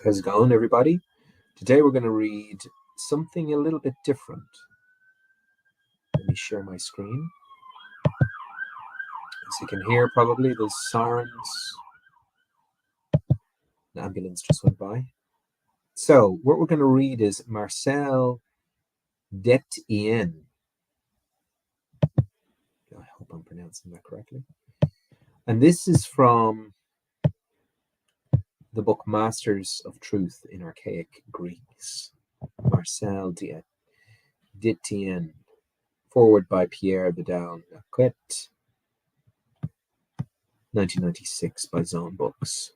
How's it going, everybody? Today we're going to read something a little bit different. Let me share my screen. As you can hear, probably there's sirens. An ambulance just went by. So, what we're going to read is Marcel Detienne. I hope I'm pronouncing that correctly. And this is from the book Masters of Truth in Archaic Greeks. Marcel Detienne. Forward by Pierre Vidal-Naquet. 1996 by Zone Books.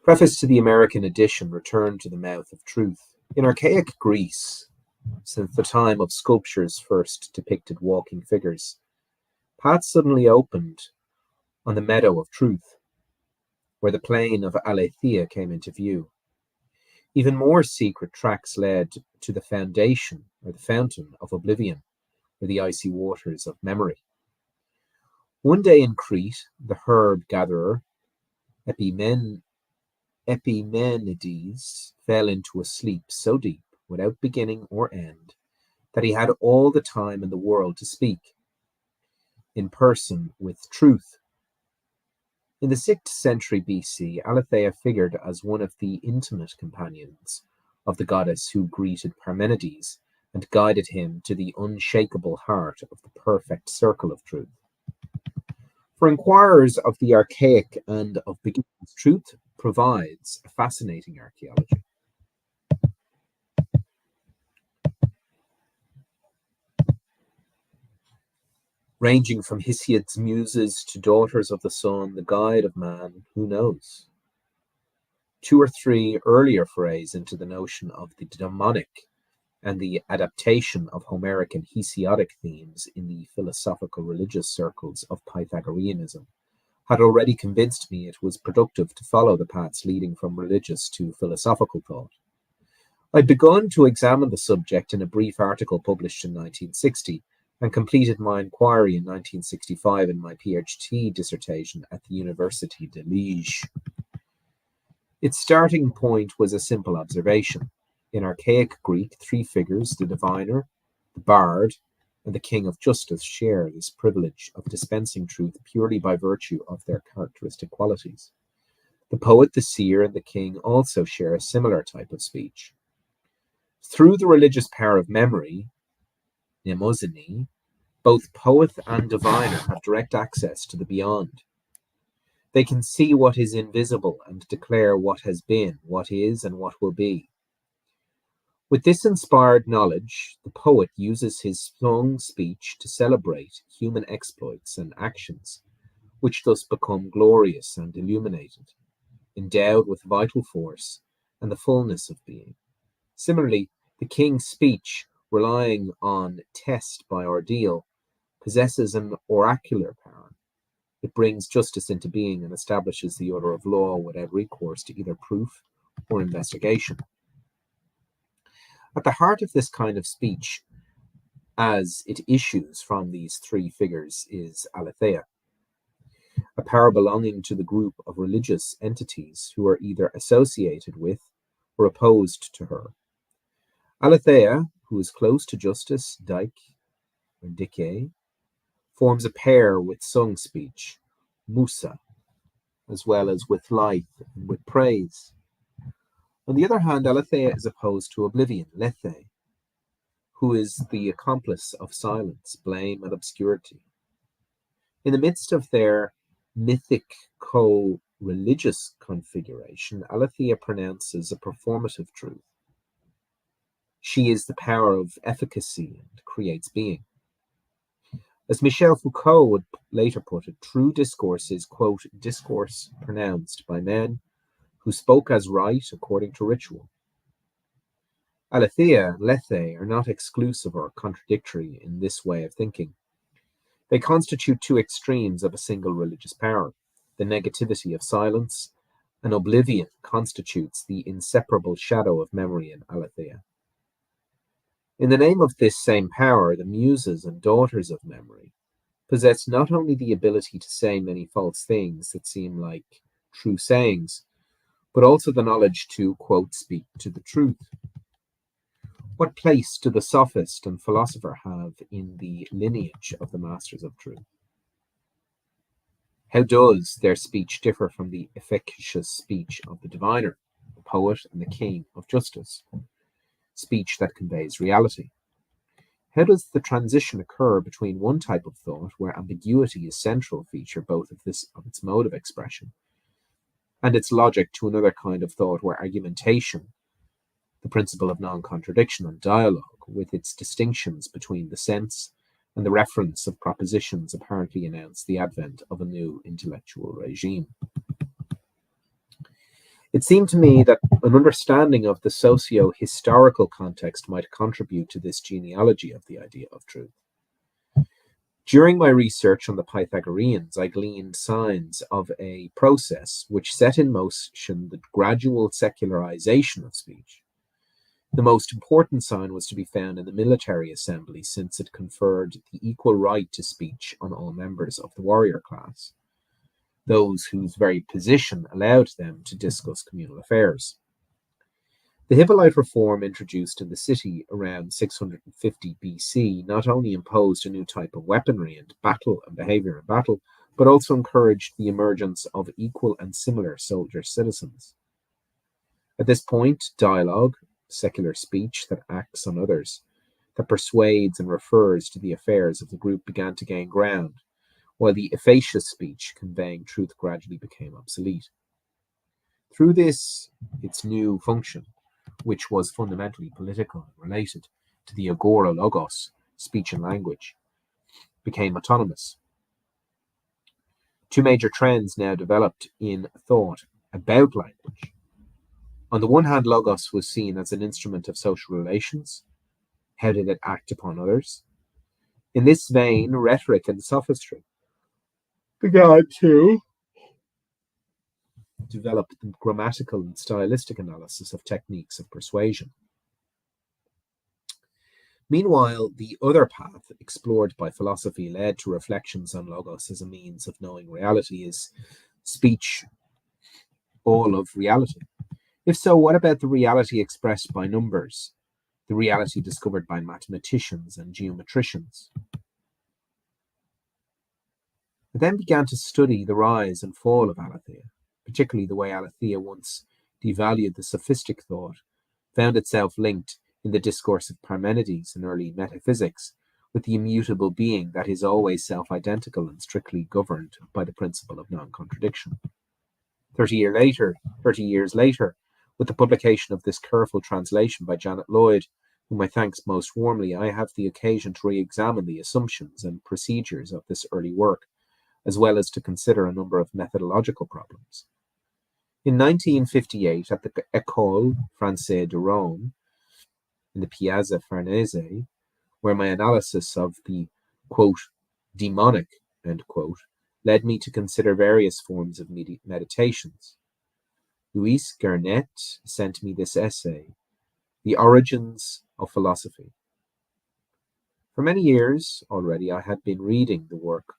Preface to the American edition, Return to the Mouth of Truth. In archaic Greece, since the time of sculptures first depicted walking figures, paths suddenly opened on the meadow of truth, where the plain of Aletheia came into view. Even more secret tracks led to the foundation, or the fountain of oblivion, or the icy waters of memory. One day in Crete, the herb gatherer, Epimenides, fell into a sleep so deep, without beginning or end, that he had all the time in the world to speak in person with truth. In the 6th century BC, Aletheia figured as one of the intimate companions of the goddess who greeted Parmenides and guided him to the unshakable heart of the perfect circle of truth. For inquirers of the archaic and of beginnings, truth provides a fascinating archaeology. Ranging from Hesiod's muses to daughters of the sun, the guide of man, who knows? 2 or 3 earlier forays into the notion of the demonic and the adaptation of Homeric and Hesiodic themes in the philosophical religious circles of Pythagoreanism had already convinced me it was productive to follow the paths leading from religious to philosophical thought. I'd begun to examine the subject in a brief article published in 1960 and completed my inquiry in 1965 in my PhD dissertation at the University de Liège. Its starting point was a simple observation. In archaic Greek, 3 figures, the diviner, the bard, and the king of justice, share this privilege of dispensing truth purely by virtue of their characteristic qualities. The poet, the seer, and the king also share a similar type of speech. Through the religious power of memory, mnemosyne, both poet and diviner have direct access to the beyond. They can see what is invisible and declare what has been, what is, and what will be. With this inspired knowledge, the poet uses his sung speech to celebrate human exploits and actions, which thus become glorious and illuminated, endowed with vital force and the fullness of being. Similarly, the king's speech, relying on test by ordeal, possesses an oracular power. It brings justice into being and establishes the order of law without recourse to either proof or investigation. At the heart of this kind of speech, as it issues from these 3 figures, is Aletheia, a power belonging to the group of religious entities who are either associated with or opposed to her. Aletheia, who is close to justice, Dike, forms a pair with sung speech, Musa, as well as with life and with praise. On the other hand, Aletheia is opposed to oblivion, Lethe, who is the accomplice of silence, blame, and obscurity. In the midst of their mythic co-religious configuration, Aletheia pronounces a performative truth. She is the power of efficacy and creates being. As Michel Foucault would later put it, true discourse is, quote, discourse pronounced by men who spoke as right according to ritual. Aletheia and Lethe are not exclusive or contradictory in this way of thinking. They constitute 2 extremes of a single religious power. The negativity of silence and oblivion constitutes the inseparable shadow of memory in Aletheia. In the name of this same power, the muses and daughters of memory possessed not only the ability to say many false things that seem like true sayings, but also the knowledge to, quote, speak to the truth. What place do the sophist and philosopher have in the lineage of the masters of truth? How does their speech differ from the efficacious speech of the diviner, the poet, and the king of justice? Speech that conveys reality. How does the transition occur between one type of thought, where ambiguity is central feature both of its mode of expression, and its logic, to another kind of thought where argumentation, the principle of non-contradiction and dialogue, with its distinctions between the sense and the reference of propositions, apparently announce the advent of a new intellectual regime? It seemed to me that an understanding of the socio-historical context might contribute to this genealogy of the idea of truth. During my research on the Pythagoreans, I gleaned signs of a process which set in motion the gradual secularization of speech. The most important sign was to be found in the military assembly, since it conferred the equal right to speech on all members of the warrior class, those whose very position allowed them to discuss communal affairs. The Hippolyte reform introduced in the city around 650 BC not only imposed a new type of weaponry and behavior in battle, but also encouraged the emergence of equal and similar soldier-citizens. At this point, dialogue, secular speech that acts on others, that persuades and refers to the affairs of the group, began to gain ground, while the effacious speech conveying truth gradually became obsolete. Through this, its new function, which was fundamentally political and related to the agora logos, speech and language, became autonomous. Two major trends now developed in thought about language. On the one hand, logos was seen as an instrument of social relations. How did it act upon others? In this vein, rhetoric and sophistry began to develop the grammatical and stylistic analysis of techniques of persuasion. Meanwhile, the other path explored by philosophy led to reflections on logos as a means of knowing reality. Is speech all of reality? If so, what about the reality expressed by numbers, the reality discovered by mathematicians and geometricians? I then began to study the rise and fall of Aletheia, particularly the way Aletheia, once devalued the sophistic thought, found itself linked in the discourse of Parmenides in early metaphysics with the immutable being that is always self-identical and strictly governed by the principle of non-contradiction. 30 years later, with the publication of this careful translation by Janet Lloyd, whom I thank most warmly, I have the occasion to re-examine the assumptions and procedures of this early work, as well as to consider a number of methodological problems. In 1958, at the École Française de Rome, in the Piazza Farnese, where my analysis of the, quote, demonic, end quote, led me to consider various forms of meditations, Louis Garnett sent me this essay, The Origins of Philosophy. For many years already, I had been reading the work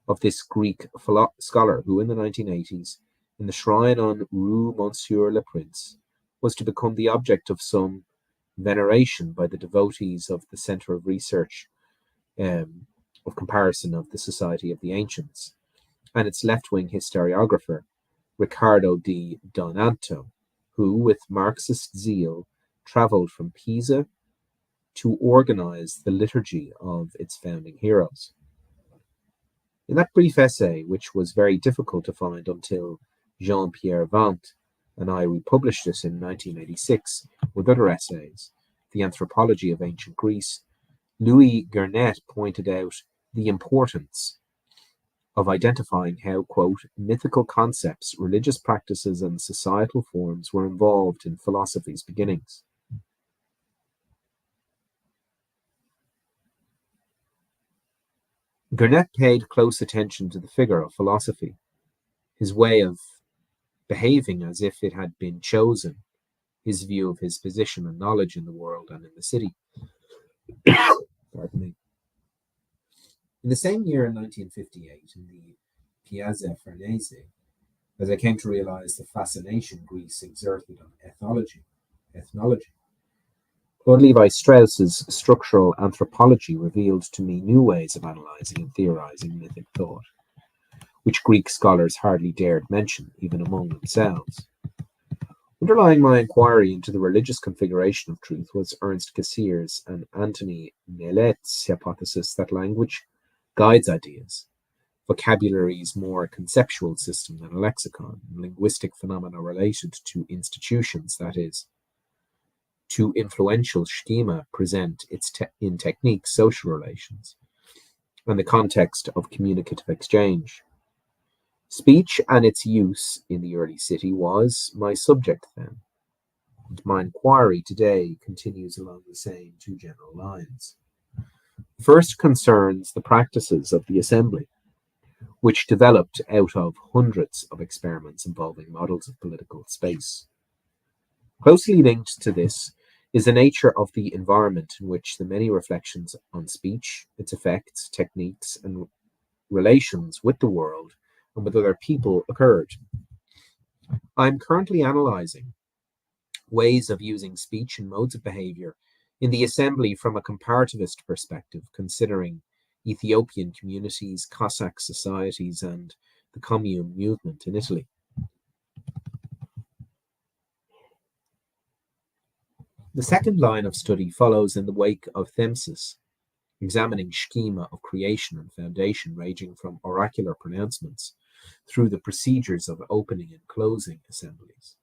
of this Greek scholar who, in the 1980s, in the shrine on Rue Monsieur le Prince, was to become the object of some veneration by the devotees of the Center of Research of Comparison of the Society of the Ancients, and its left-wing historiographer, Riccardo di Donato, who, with Marxist zeal, travelled from Pisa to organize the liturgy of its founding heroes. In that brief essay, which was very difficult to find until Jean-Pierre Vant and I republished it in 1986 with other essays, The Anthropology of Ancient Greece, Louis Garnett pointed out the importance of identifying how, quote, mythical concepts, religious practices, and societal forms were involved in philosophy's beginnings. Garnett paid close attention to the figure of philosophy, his way of behaving as if it had been chosen, his view of his position and knowledge in the world and in the city. Pardon me. In the same year, in 1958, in the Piazza Farnese, as I came to realize the fascination Greece exerted on ethnology. Claude Levi Strauss's structural anthropology revealed to me new ways of analyzing and theorizing mythic thought, which Greek scholars hardly dared mention, even among themselves. Underlying my inquiry into the religious configuration of truth was Ernst Cassir's and Antony Mellet's hypothesis that language guides ideas, vocabulary's more conceptual system than a lexicon, and linguistic phenomena related to institutions, that is, to influential schema present in technique social relations and the context of communicative exchange. Speech and its use in the early city was my subject then, and my inquiry today continues along the same two general lines. The first concerns the practices of the assembly, which developed out of hundreds of experiments involving models of political space. Closely linked to this is the nature of the environment in which the many reflections on speech, its effects, techniques, and relations with the world and with other people occurred. I am currently analyzing ways of using speech and modes of behavior in the assembly from a comparativist perspective, considering Ethiopian communities, Cossack societies, and the commune movement in Italy. The second line of study follows in the wake of Themsis, examining schema of creation and foundation ranging from oracular pronouncements through the procedures of opening and closing assemblies,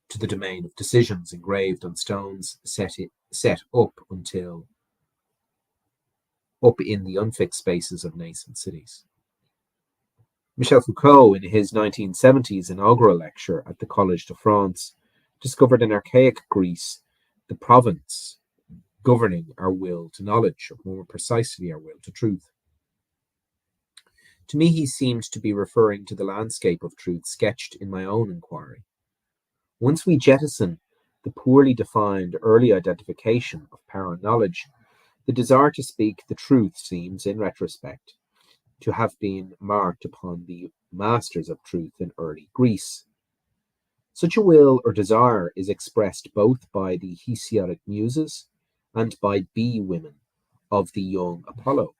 to the domain of decisions engraved on stones set up in the unfixed spaces of nascent cities. Michel Foucault, in his 1970s inaugural lecture at the Collège de France, discovered in archaic Greece the province governing our will to knowledge, or more precisely, our will to truth. To me, he seemed to be referring to the landscape of truth sketched in my own inquiry. Once we jettison the poorly defined early identification of power and knowledge, the desire to speak the truth seems, in retrospect, to have been marked upon the masters of truth in early Greece. Such a will or desire is expressed both by the Hesiodic muses and by bee women of the young Apollo.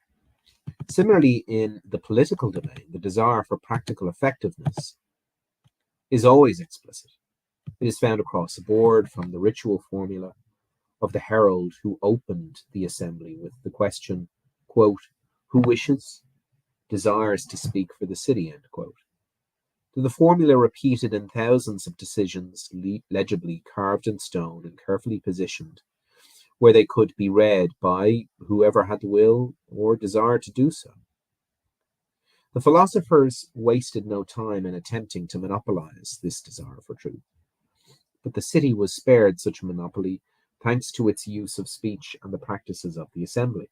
Similarly, in the political domain, the desire for practical effectiveness is always explicit. It is found across the board, from the ritual formula of the herald who opened the assembly with the question, quote, "Who wishes, desires to speak for the city," end quote, to the formula repeated in thousands of decisions legibly carved in stone and carefully positioned, where they could be read by whoever had the will or desire to do so. The philosophers wasted no time in attempting to monopolize this desire for truth, but the city was spared such a monopoly thanks to its use of speech and the practices of the assembly,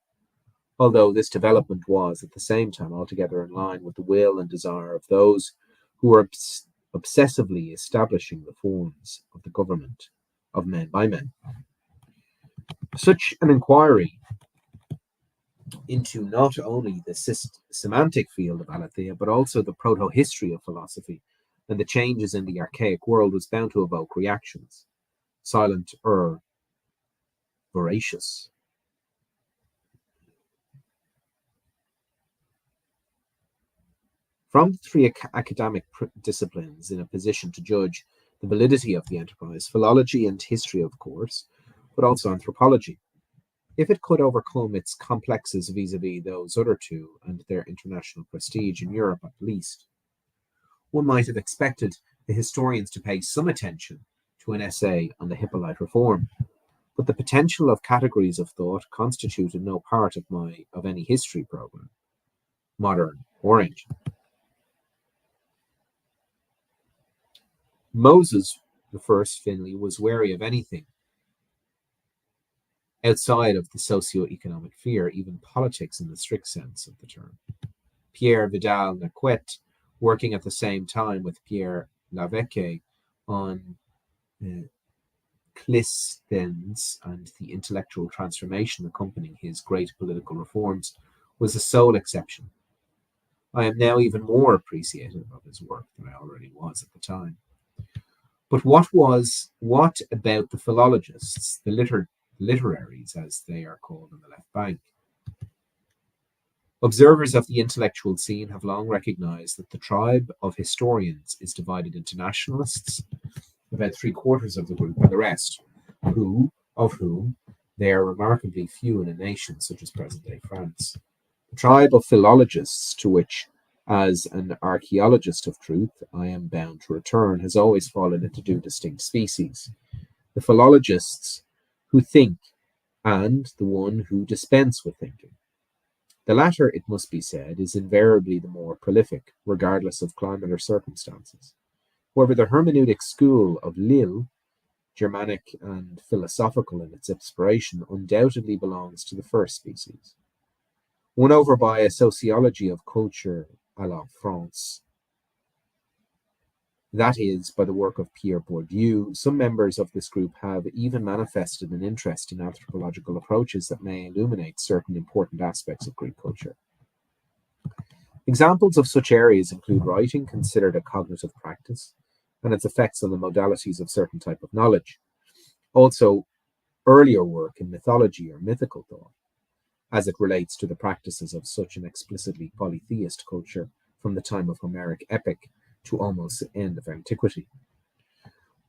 although this development was at the same time altogether in line with the will and desire of those who were obsessively establishing the forms of the government of men by men. Such an inquiry into not only the semantic field of aletheia, but also the proto-history of philosophy and the changes in the archaic world was bound to evoke reactions, silent or voracious. From the three academic disciplines in a position to judge the validity of the enterprise, philology and history, of course, but also anthropology, if it could overcome its complexes vis-a-vis those other two and their international prestige in Europe at least, one might have expected the historians to pay some attention to an essay on the Hippolyte reform, but the potential of categories of thought constituted no part of any history program, modern or ancient. Moses, the first Finley, was wary of anything outside of the socio-economic sphere, even politics in the strict sense of the term. Pierre Vidal-Naquet, working at the same time with Pierre Lavecque on Clisthenes and the intellectual transformation accompanying his great political reforms, was the sole exception. I am now even more appreciative of his work than I already was at the time. But what about the philologists, the literaries, as they are called on the left bank? Observers of the intellectual scene have long recognized that the tribe of historians is divided into nationalists, about three-quarters of the group, and the rest, of whom they are remarkably few in a nation such as present-day France. The tribe of philologists, to which, as an archaeologist of truth, I am bound to return, has always fallen into two distinct species: the philologists who think, and the one who dispense with thinking. The latter, it must be said, is invariably the more prolific, regardless of climate or circumstances. However, the hermeneutic school of Lille, Germanic and philosophical in its inspiration, undoubtedly belongs to the first species. Won over by a sociology of culture à la France, that is, by the work of Pierre Bourdieu, some members of this group have even manifested an interest in anthropological approaches that may illuminate certain important aspects of Greek culture. Examples of such areas include writing, considered a cognitive practice, and its effects on the modalities of certain type of knowledge. Also, earlier work in mythology or mythical thought, as it relates to the practices of such an explicitly polytheist culture from the time of Homeric epic to almost the end of antiquity.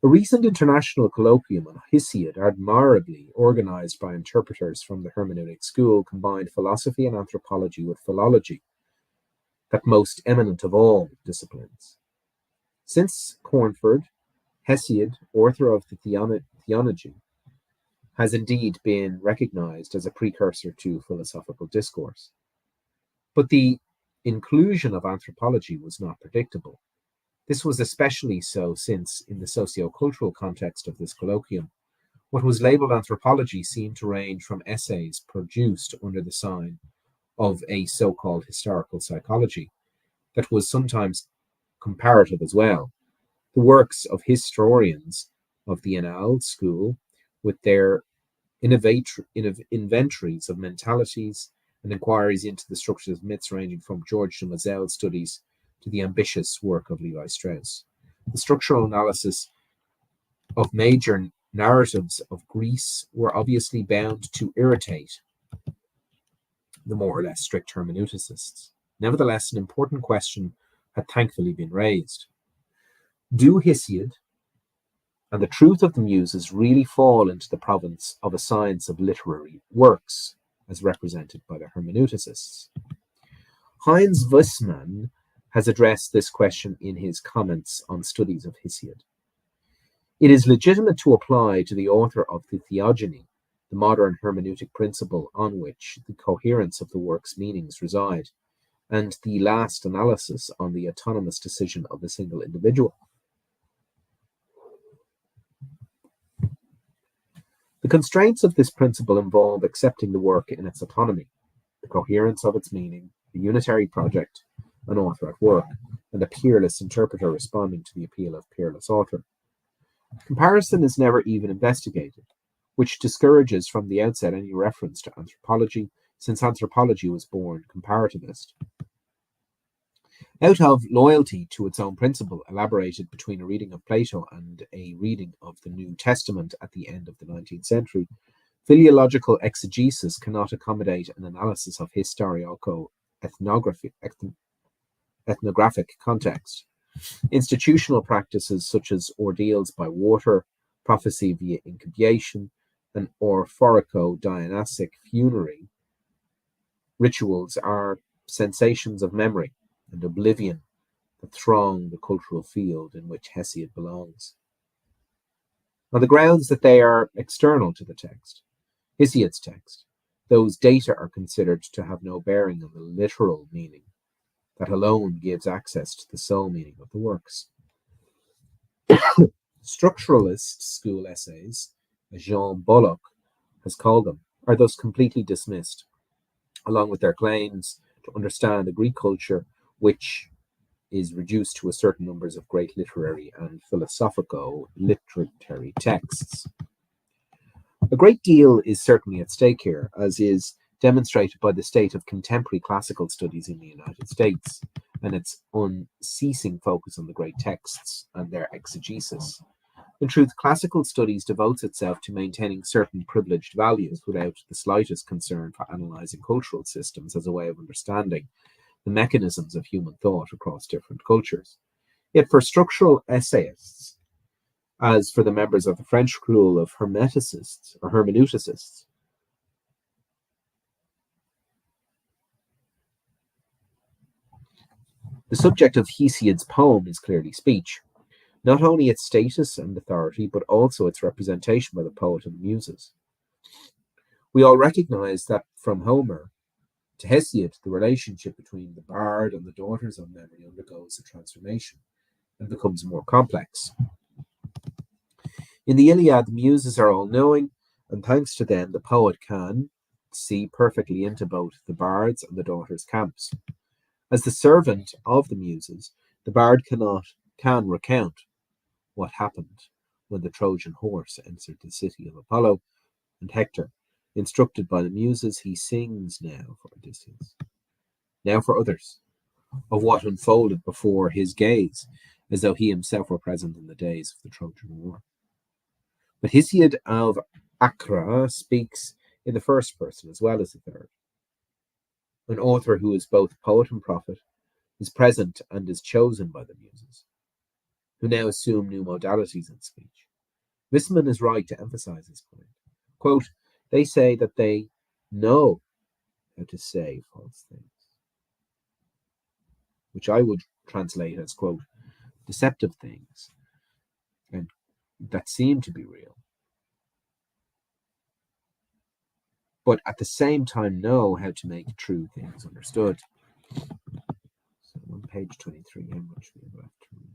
A recent international colloquium on Hesiod, admirably organized by interpreters from the hermeneutic school, combined philosophy and anthropology with philology, that most eminent of all disciplines. Since Cornford, Hesiod, author of the Theology, has indeed been recognized as a precursor to philosophical discourse. But the inclusion of anthropology was not predictable. This was especially so since, in the socio-cultural context of this colloquium, what was labeled anthropology seemed to range from essays produced under the sign of a so-called historical psychology that was sometimes comparative as well. The works of historians of the Annales school, with their inventories of mentalities and inquiries into the structures of myths, ranging from George de Mazel's studies to the ambitious work of Levi Strauss. The structural analysis of major narratives of Greece were obviously bound to irritate the more or less strict hermeneuticists. Nevertheless, an important question had thankfully been raised. Do Hesiod and the truth of the Muses really fall into the province of a science of literary works, as represented by the hermeneuticists? Heinz Wissmann has addressed this question in his comments on studies of Hesiod. It is legitimate to apply to the author of the Theogony the modern hermeneutic principle on which the coherence of the work's meanings reside, and the last analysis on the autonomous decision of a single individual. The constraints of this principle involve accepting the work in its autonomy, the coherence of its meaning, the unitary project, an author at work, and a peerless interpreter responding to the appeal of peerless author. Comparison is never even investigated, which discourages from the outset any reference to anthropology, since anthropology was born comparativist. Out of loyalty to its own principle, elaborated between a reading of Plato and a reading of the New Testament at the end of the 19th century, philological exegesis cannot accommodate an analysis of ethnographic context. Institutional practices such as ordeals by water, prophecy via incubation, and orphorico-dionysic funerary rituals are sensations of memory and oblivion that throng the cultural field in which Hesiod belongs. On the grounds that they are external to the text, Hesiod's text, those data are considered to have no bearing on the literal meaning that alone gives access to the sole meaning of the works. Structuralist school essays, as Jean Bollock has called them, are thus completely dismissed, along with their claims to understand a Greek culture which is reduced to a certain numbers of great literary and philosophico-literary texts. A great deal is certainly at stake here, as is demonstrated by the state of contemporary classical studies in the United States and its unceasing focus on the great texts and their exegesis. In truth, classical studies devotes itself to maintaining certain privileged values without the slightest concern for analysing cultural systems as a way of understanding the mechanisms of human thought across different cultures. Yet for structural essayists, as for the members of the French school of hermeticists or hermeneuticists, the subject of Hesiod's poem is clearly speech, not only its status and authority, but also its representation by the poet and the muses. We all recognize that from Homer to Hesiod, the relationship between the bard and the daughters of memory undergoes a transformation and becomes more complex. In the Iliad, the muses are all-knowing, and thanks to them, the poet can see perfectly into both the bard's and the daughter's camps. As the servant of the muses, the bard can recount what happened when the Trojan horse entered the city of Apollo, and Hector, instructed by the muses, he sings now for Odysseus, now for others, of what unfolded before his gaze, as though he himself were present in the days of the Trojan War. But Hesiod of Acra speaks in the first person as well as the third. An author who is both poet and prophet is present and is chosen by the muses, who now assume new modalities in speech. Wissmann is right to emphasize this point. Quote, they say that they know how to say false things, which I would translate as, quote, deceptive things, and that seem to be real, but at the same time know how to make true things understood. So on page 23, how much we have left to read?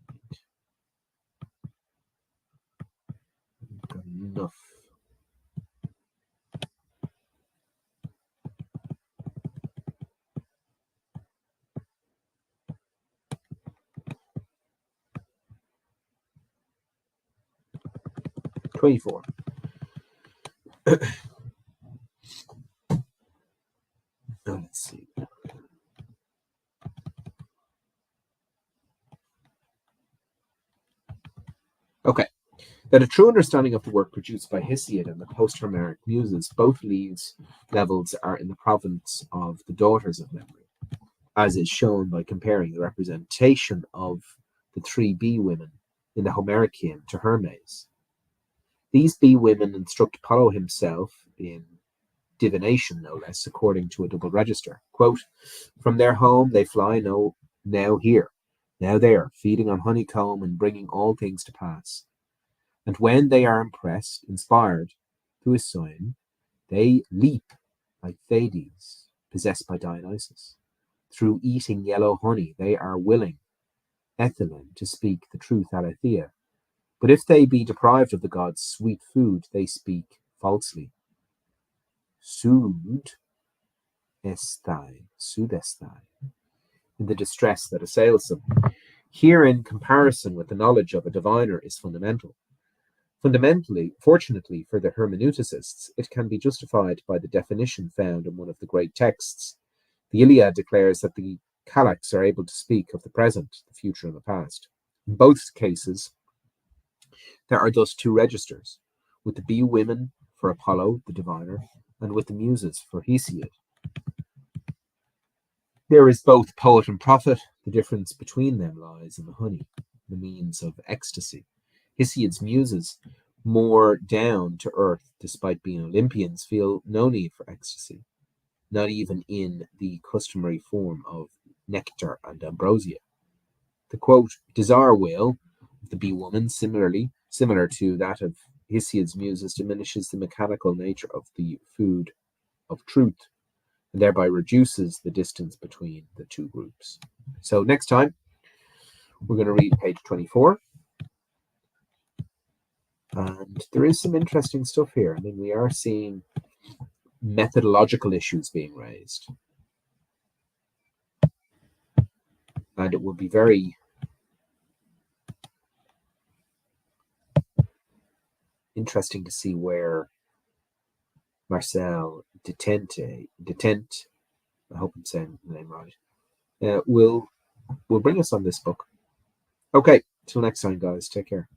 We've got enough. $24. Let's see. Okay. That a true understanding of the work produced by Hesiod and the post-Homeric muses, both levels are in the province of the daughters of memory, as is shown by comparing the representation of the three bee women in the Homeric hymn to Hermes. These bee women instruct Apollo himself in divination, no less, according to a double register. Quote, from their home they fly now here, now there, feeding on honeycomb and bringing all things to pass. And when they are impressed, inspired through a sign, they leap like Thades, possessed by Dionysus. Through eating yellow honey, they are willing, ethylene, to speak the truth aletheia. But if they be deprived of the god's sweet food, they speak falsely. Sud estai, in the distress that assails them. Herein comparison with the knowledge of a diviner is fundamental. Fortunately for the hermeneuticists, it can be justified by the definition found in one of the great texts. The Iliad declares that the Calax are able to speak of the present, the future, and the past. In both cases, there are thus two registers, with the bee women for Apollo, the diviner, and with the muses for Hesiod. There is both poet and prophet. The difference between them lies in the honey, the means of ecstasy. Hesiod's muses, more down to earth despite being Olympians, feel no need for ecstasy, not even in the customary form of nectar and ambrosia. The quote, desire will of the bee woman, similar to that of Hesiod's muses, diminishes the mechanical nature of the food of truth, and thereby reduces the distance between the two groups. So next time, we're going to read page 24. And there is some interesting stuff here. I mean, we are seeing methodological issues being raised. And it will be very interesting to see where Marcel Detent, I hope I'm saying the name right, will bring us on this book. Okay, till next time, guys. Take care.